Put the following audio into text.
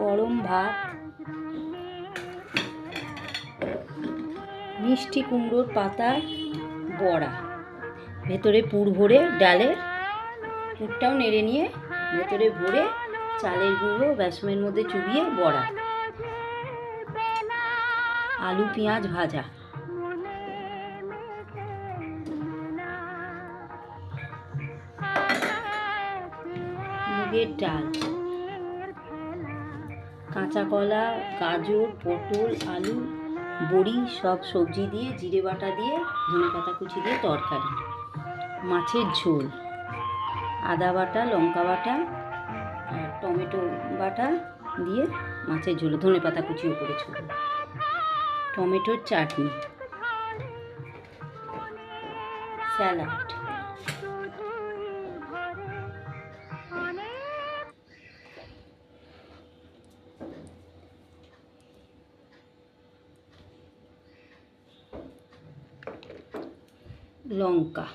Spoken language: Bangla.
গরম ভাত, মিষ্টি কুমড়োর পাতার বড়া, ভেতরে পুর ভরে, ডালের পুরটাও নেড়ে নিয়ে ভেতরে ভরে চালের গুঁড়ো বেসনের মধ্যে চুবিয়ে বড়া, আলু পেঁয়াজ ভাজা, মুগের ডাল, কাঁচা কলা, গাজর, পটল, আলু, বড়ি সব সবজি দিয়ে জিরে বাটা দিয়ে ধনেপাতা কুচি দিয়ে তরকারি, মাছের ঝোল, আদা বাটা, লঙ্কা বাটা আর টমেটো বাটা দিয়ে মাছের ঝোল, ধনেপাতা কুচিও করেছিল, টমেটোর চাটনি, স্যালাড। লঙ্কা।